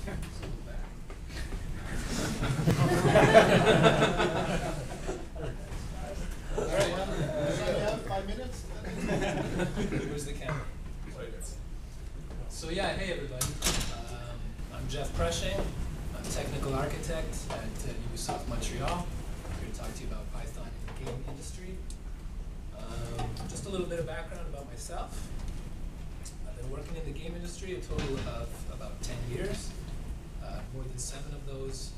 All right. 5 minutes? Where's the camera? So yeah, hey everybody. I'm Jeff Preshing. I'm technical architect at Ubisoft Montreal. I'm here to talk to you about Python in the game industry. Just a little bit of background about myself. I've been working in the game industry a total of about 10 years. More than 7 of those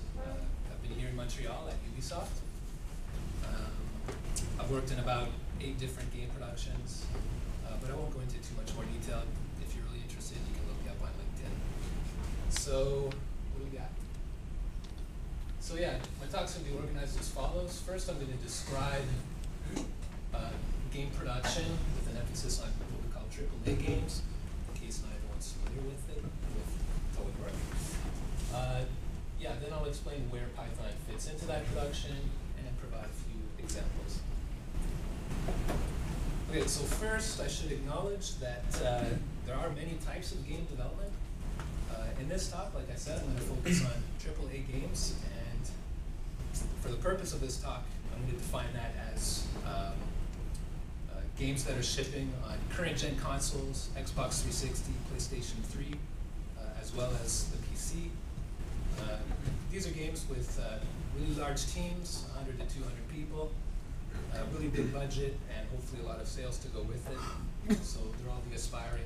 have been here in Montreal at Ubisoft. I've worked in about 8 different game productions, but I won't go into too much more detail. If you're really interested, you can look me up on LinkedIn. So, what do we got? So yeah, my talk's going to be organized as follows. First, I'm going to describe game production with an emphasis on what we call AAA games, in case not everyone's familiar with it, with how it works. Yeah, then I'll explain where Python fits into that production and provide a few examples. Okay, so first I should acknowledge that there are many types of game development. In this talk, like I said, I'm going to focus on AAA games, and for the purpose of this talk, I'm going to define that as games that are shipping on current-gen consoles, Xbox 360, PlayStation 3, as well as the PC. These are games with really large teams, 100 to 200 people, really big budget, and hopefully a lot of sales to go with it. So they're all the aspiring,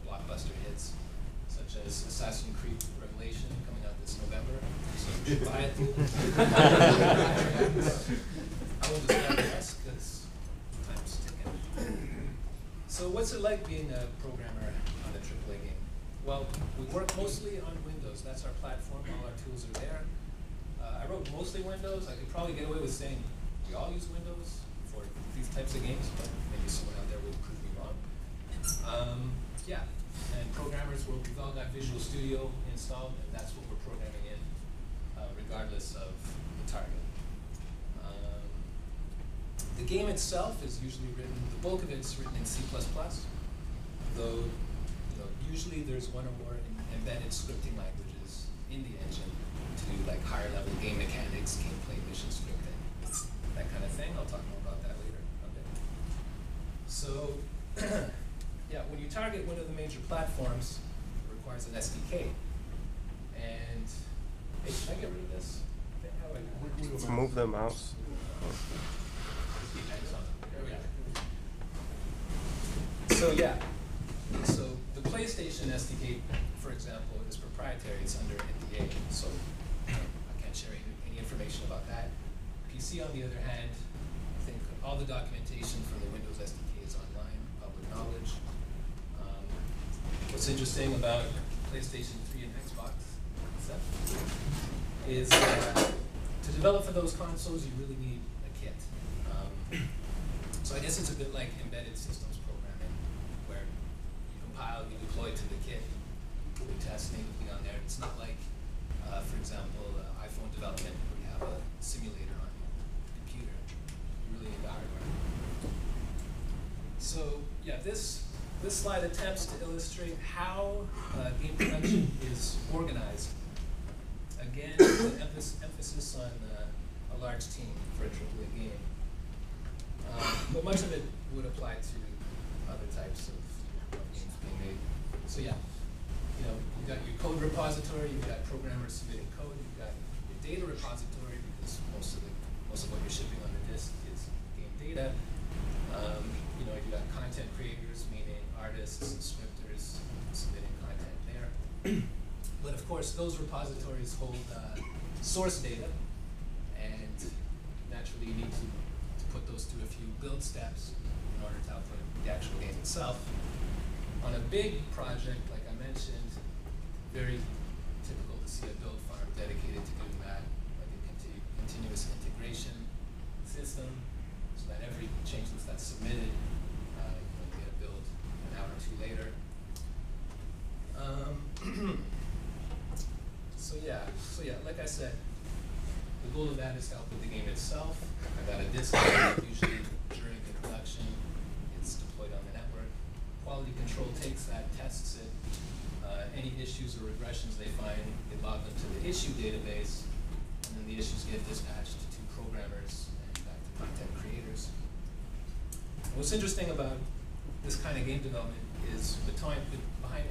blockbuster hits, such as Assassin's Creed Revelation coming out this November. So you should buy it. I will just digress because time's ticking. So what's it like being a programmer on a AAA game? Well, we work mostly on Windows. That's our platform. All our tools are there. I wrote mostly Windows. I could probably get away with saying we all use Windows for these types of games, but maybe someone out there will prove me wrong. Yeah, and programmers, we've all got Visual Studio installed, and that's what we're programming in, regardless of the target. The game itself is usually written, the bulk of it's written in C++, though usually there's one or more embedded scripting languages in the engine to do like higher level game mechanics, gameplay, mission scripting, that kind of thing. I'll talk more about that later. Okay. So, yeah, when you target one of the major platforms, it requires an SDK. And, hey, can I get rid of this? How do I move the mouse. So yeah, so the PlayStation SDK, for example, is proprietary. It's under NDA, so I can't share any information about that. PC, on the other hand, I think all the documentation for the Windows SDK is online, public knowledge. What's interesting about PlayStation 3 and Xbox is to develop for those consoles, you really need a kit. So I guess it's a bit like embedded systems programming, where you compile, you deploy to the kit, you test things on there. It's not like, for example, iPhone development where you have a simulator on your computer. You really need the hardware. So yeah, this slide attempts to illustrate how game production is organized. Again, with an emphasis on a large team for a AAA game. But much of it would apply to other types of games being made. So yeah, you've got your code repository, you've got programmers submitting code, you've got your data repository, because most of what you're shipping on the disk is game data. You've got content creators, meaning artists and scripters submitting content there. But of course, those repositories hold source data, and naturally you need to put those through a few build steps in order to output the actual game itself. On a big project, like I mentioned, very typical to see a build farm dedicated to doing that, like a continuous integration system, so that every change that's submitted, you get a build an hour or two later. So yeah, like I said, the goal of that is to output the game itself. I got a disk, usually during the production, it's deployed on the network. Quality control takes that, tests it. Any issues or regressions they find, they log them to the issue database, and then the issues get dispatched to programmers and back to content creators. And what's interesting about this kind of game development is behind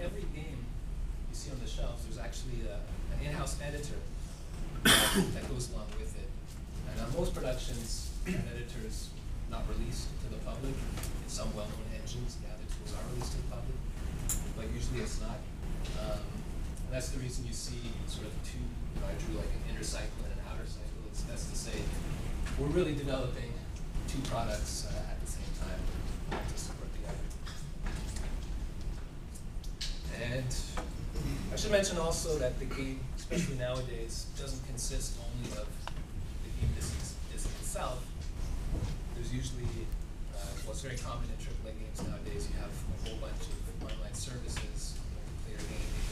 every game you see on the shelves, there's actually an in-house editor that goes along with it. And on most productions, that editor is not released to the public. In some well-known engines, the other tools are released to the public, but usually it's not. And that's the reason you see sort of two, I drew like an inner cycle and an outer cycle. That's to say, we're really developing two products at the same time to support the other. And I should mention also that the game, especially nowadays, doesn't consist only of the game disc itself. There's usually, well, it's very common in AAA games nowadays, you have a whole bunch of online services, player gaming,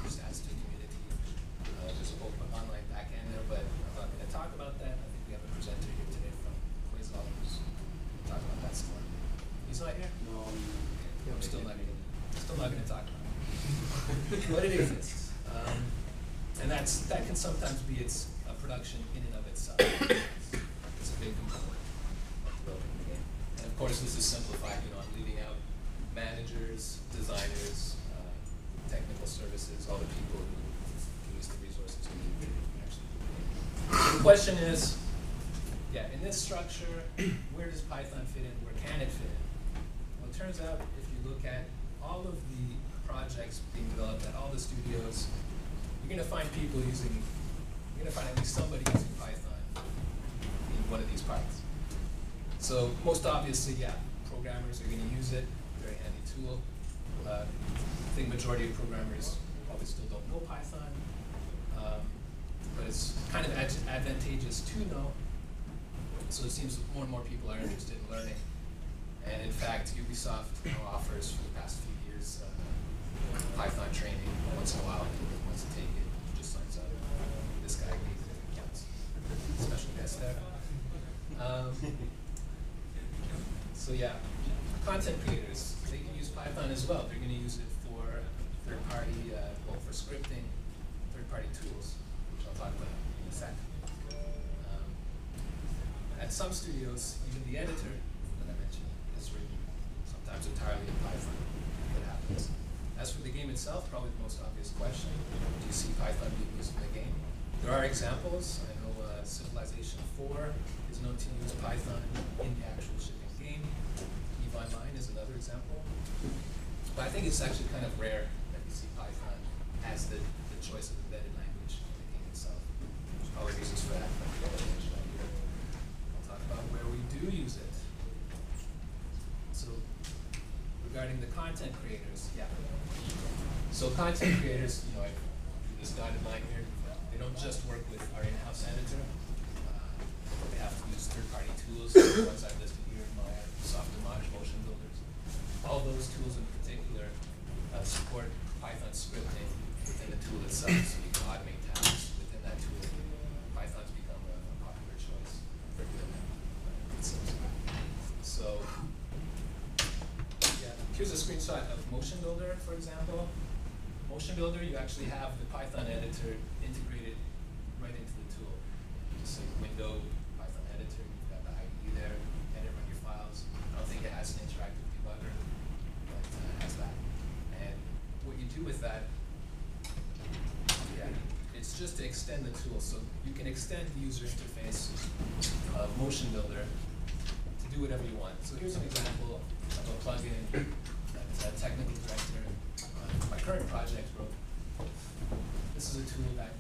just adds to the community. There's a whole online back end there, but I'm not going to talk about that. I think we have a presenter here today from Quasar who's going to talk about that some more. He's not here? No. Okay. I'm still not going to talk about it. But it exists. And that can sometimes be a production in and of itself. It's a big component of developing the game. And of course, this is simplified. I'm leaving out managers, designers, technical services, all the people who use the resources we need to actually do the game. So the question is, in this structure, where does Python fit in? Where can it fit in? Well, it turns out if you look at all of the projects being developed at all the studios, you're going to find people using, you're going to find at least somebody using Python in one of these parts. So most obviously, programmers are going to use it, very handy tool. I think majority of programmers probably still don't know Python, but it's kind of advantageous to know. So it seems more and more people are interested in learning. And in fact, Ubisoft now offers for the past few years Python training. Once in a while, anyone wants to take it, just signs up. This guy needs it, counts. Special guest there. So content creators, they can use Python as well. They're going to use it for third-party, for scripting, third-party tools, which I'll talk about in a second. At some studios, even the editor that I mentioned is written sometimes entirely in Python. That happens. As for the game itself, probably the most obvious question, do you see Python being used in the game? There are examples. I know Civilization 4 is known to use Python in the actual shipping game. EVE Online is another example. But I think it's actually kind of rare that you see Python as the choice of embedded language in the game itself. There's probably reasons for that, but I don't mention that here. I'll talk about where we do use it. So regarding the content creators, So content creators, I drew this dotted line here. They don't just work with our in-house editor. They have to use third-party tools, the ones I've listed here, MAH00004, motion builders. All those tools in particular support Python scripting within the tool itself, so you can automate tasks within that tool. Python's become a popular choice for doing that. So, here's a screenshot of Motion Builder, for example. Motion Builder, you actually have the Python editor integrated right into the tool. Just like window, Python editor, you've got the IDE there, edit, run your files. I don't think it has an interactive debugger, but it has that. And what you do with that, it's just to extend the tool. So you can extend the user interface of Motion Builder to do whatever you want. So here's an example of a plugin that a technical director on my current project wrote. This is a tool that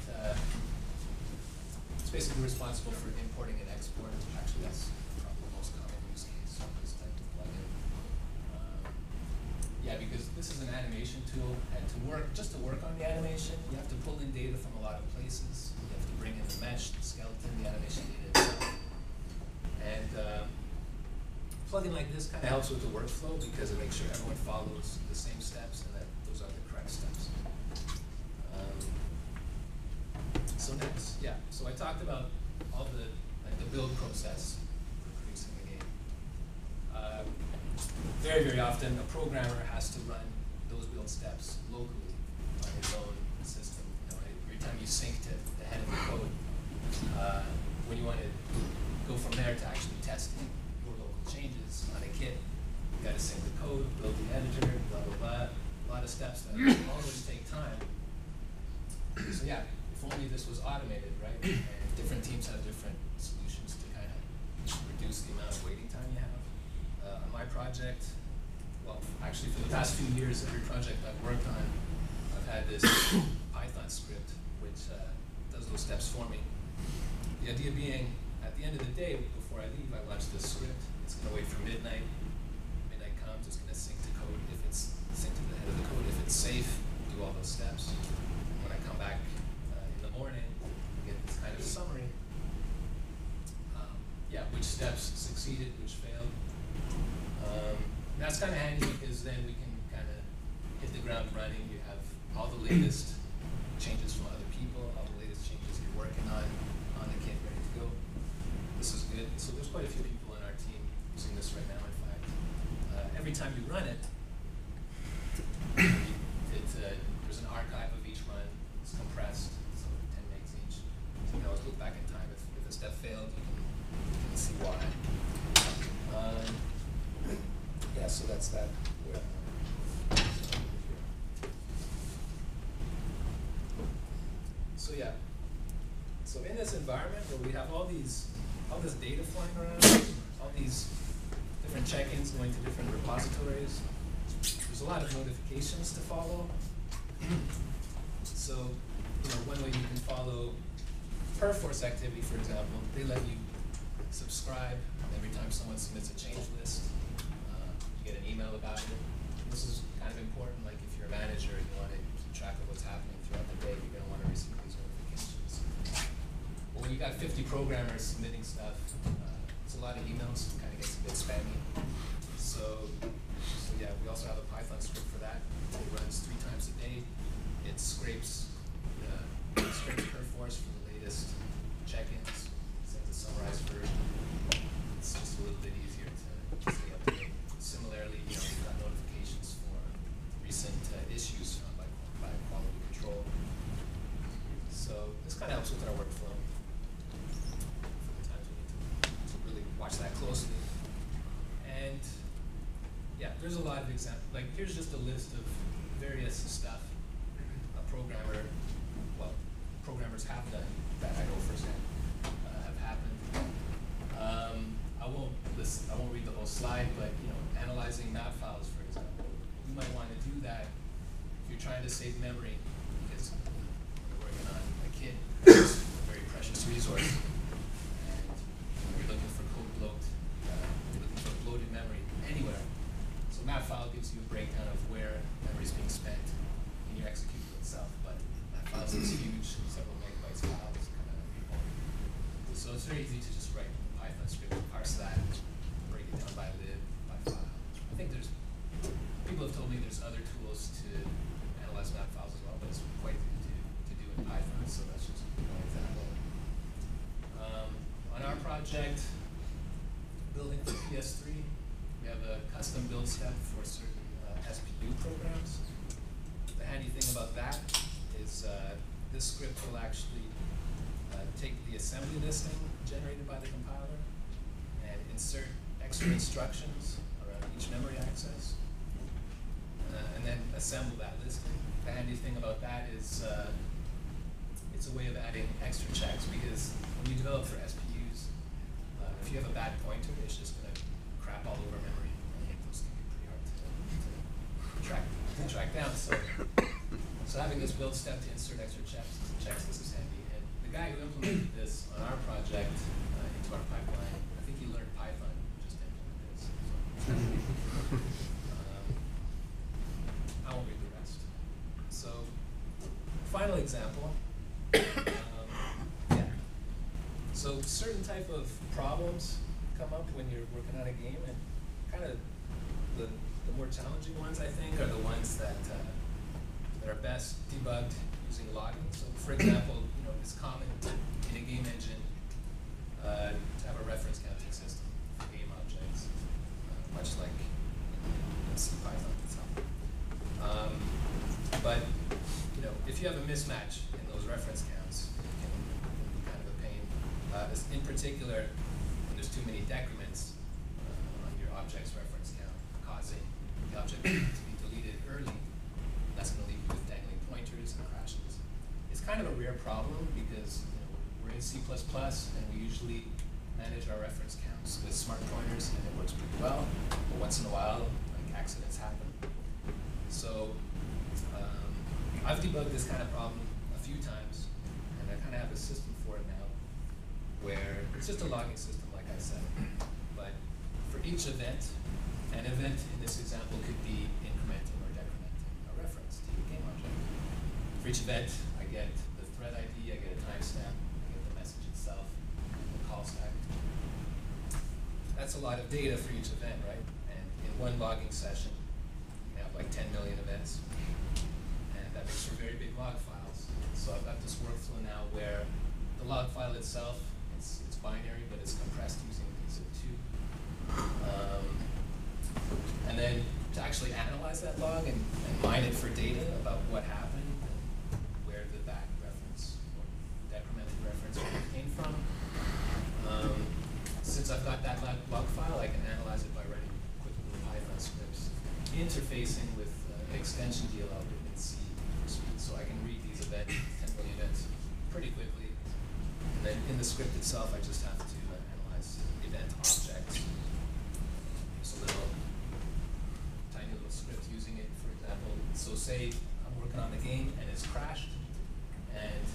it's basically responsible for importing and exporting. Actually, that's probably the most common use case for this type of plugin. Because this is an animation tool, and just to work on the animation, you have to pull in data from a lot of places. You have to bring in the mesh, the skeleton, the animation data itself. And a plugin like this kind of helps with the workflow because it makes sure everyone follows the same steps and that those are the correct steps. So next, so I talked about all the build process for producing a game. Very, very often, a programmer has to run those build steps, load always take time. So yeah, if only this was automated, right? And different teams have different solutions to kind of reduce the amount of waiting time you have. On my project, well, actually for the past few years, every project I've worked on, I've had this Python script which does those steps for me. The idea being, at the end of the day, before I leave, I launch this script. It's going to wait for midnight. Midnight comes, it's going to sync to code. If it's synced to the head of the code, if it's safe, do all those steps. And when I come back in the morning, I get this kind of summary. Yeah, which steps succeeded, which failed. That's kind of handy because then we can kind of hit the ground running. You have all the latest changes from other people, all the latest changes you're working on the kit ready to go. This is good. So there's quite a few people on our team using this right now, in fact. Every time you run it, there's an archive of each run. It's compressed, so 10 megs each. So you can always look back in time. If a step failed, you can see why. Yeah, so that's that. So yeah. So in this environment where we have all this data flying around, all these different check-ins going to different repositories, there's a lot of notifications to follow. So, one way you can follow Perforce activity, for example, they let you subscribe every time someone submits a change list. You get an email about it. This is kind of important, like if you're a manager and you want to keep track of what's happening throughout the day, you're going to want to receive these notifications. But when you got 50 programmers submitting stuff, it's a lot of emails, kind of gets a bit spammy. So yeah, we also have a Python script for that. It runs 3 times a day. It scrapes Perforce for the latest check-ins, sends a summarized version. It's just a little bit easier to stay up to date. Similarly, we've got notifications for recent issues found by quality control. So this kind of helps with our workflow for the times we need to really watch that closely. And yeah, there's a lot of examples. Like here's just a list of various stuff programmers have done that I know firsthand have happened. I won't read the whole slide, but analyzing map files, for example, you might want to do that if you're trying to save memory, because when you're working on a kit, it's a very precious resource, and you're looking for code bloat, you're looking for bloated memory anywhere. So map file gives you a breakdown of where memory is being spent in your executable itself, but map files is huge, several megabytes file is kind of important. So it's very easy to just write a Python script, parse that, break it down by lib, by file. I think people have told me there's other tools to analyze map files as well, but it's quite easy to do in Python, so that's just one example. On our project, building for PS3, we have a custom build step for certain SPU programs. The handy thing about that is this script will actually take the assembly listing generated by the compiler and insert extra instructions around each memory access, and then assemble that listing. The handy thing about that is it's a way of adding extra checks, because when you develop for SPUs, if you have a bad pointer, it's just going to crap all over memory, and those can be pretty hard to track down. So having this build step to insert extra checks, this is handy. And the guy who implemented this on our project into our pipeline, I think he learned Python just to implement this. So, I won't read the rest. So, final example. Yeah. So certain type of problems come up when you're working on a game, and kind of the more challenging ones, I think, are the ones that are best debugged using logging. So, for example, it's common in a game engine to have a reference counting system for game objects, much like in C Python itself. But if you have a mismatch in those reference counts, it can be kind of a pain. In particular, when there's too many decrements on your object's reference count, causing the object to be deleted early, that's going to leave C++, and we usually manage our reference counts with smart pointers, and it works pretty well. But once in a while, like accidents happen. So I've debugged this kind of problem a few times, and I kind of have a system for it now, where it's just a logging system, like I said. But for each event, an event in this example could be incrementing or decrementing a reference to a game object. For each event, I get the thread ID, I get a timestamp, I get the message itself, and the call stack. That's a lot of data for each event, right? And in one logging session, you have like 10 million events. And that makes for very big log files. So I've got this workflow now where the log file itself, it's binary, but it's compressed using zip2. And then to actually analyze that log and mine it for data about what happened and where the back reference or decremented reference came from. Since I've got that log file, I can analyze it by writing quick little Python scripts, interfacing with an extension DLL written in C for speed, so I can read these events, 10 million events, pretty quickly. And then in the script itself, I just have to analyze event objects. Just a little, tiny little script using it, for example. So say I'm working on the game and it's crashed, and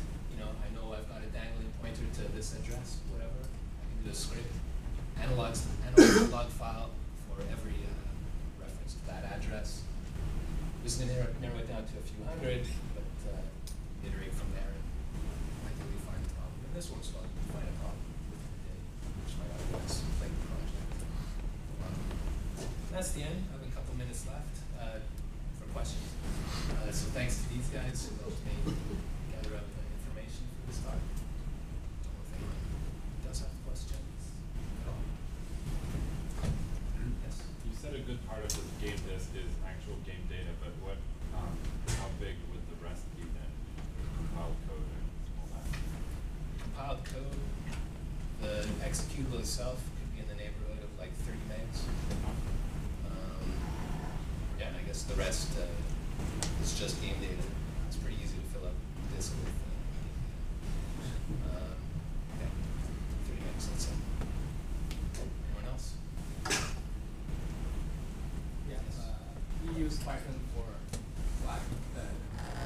I know I've got a dangling pointer to this address, whatever. I can do a script, analyze the log file for every reference to that address. Just going to narrow it down to a few hundred, but iterate from there and ideally find a problem. And this works well. You can find a problem within a day, which might otherwise plague the project. That's the end. I have a couple minutes left for questions. So thanks to these guys who helped me gather up the information for this talk. Don't know if anyone does have questions at all. Yes? You said a good part of this game disk is actual game data, but how big would the rest be then? Compiled code and all that? Compiled code, the executable itself could be in the neighborhood of like 30 megs. Yeah, and I guess the rest is just game data. It's pretty easy to fill up disk with game data. Yeah, 30 megs, let's say. Anyone else? Yeah, you use Python for Slack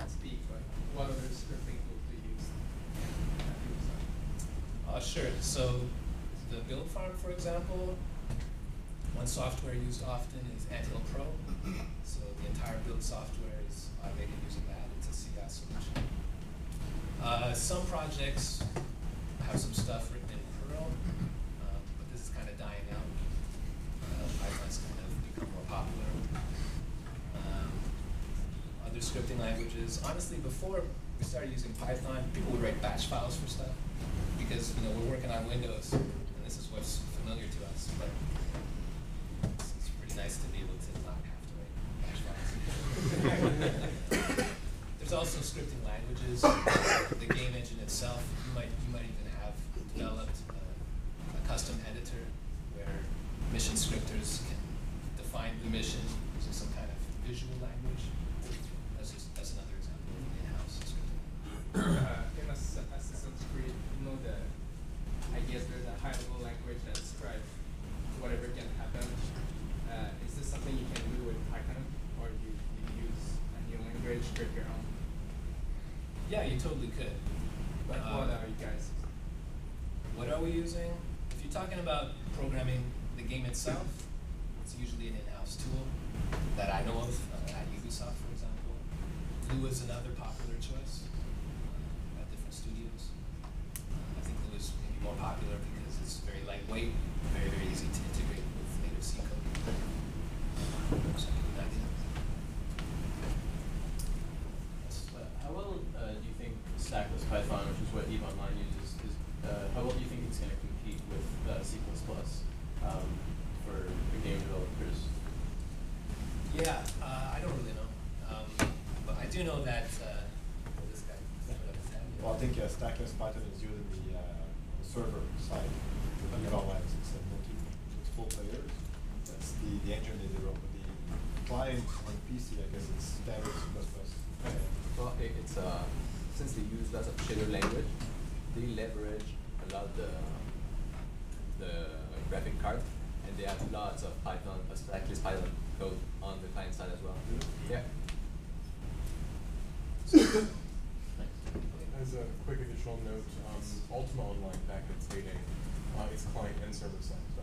speak, but what other scripting tools do you use? Sure. So the build farm, for example, one software used often is Anthill Pro. So the entire build software is automated using that. It's a CI solution. Some projects have some stuff written in Perl, but this is kind of dying out. Python's kind of become more popular. Other scripting languages. Honestly, before we started using Python, people would write batch files for stuff because we're working on Windows, and this is what's familiar to us. But it's pretty nice to be able to not have to write batch files. There's also scripting languages. The game engine itself, you might even have developed a custom editor where mission scripters can define the mission using some kind of visual language. That's another example of in-house scripting. In Assassin's Creed, I guess there's a high-level language that describes whatever can happen. Is this something you can do with Python, or do you use a new language, script your own? Yeah, you totally could. But what are you guys? What are we using? If you're talking about programming the game itself, it's usually an in-house tool that I know of at Ubisoft, for example. Glue is another popular choice at different studios. I think Glue is maybe more popular because it's very lightweight, very, very easy to integrate with native C code. So I give you an idea. Yes. How well do you think stackless Python, which is what EVE Online uses, how well do you think it's going to compete with C++ for game developers? Yeah, I don't really know. But I do know that this guy put up his hand. Well, I think stackless Python is used in the server side. With EVE Online, it's multiple players. That's the engine they develop. The client on PC, I guess it's standard C++. Well, it's since they use lots of shader language, they leverage allowed the graphic card, and they have lots of Python, stackless Python code on the client side as well. Yeah. As a quick additional note, Ultima Online back in its heyday, it's client and server side. So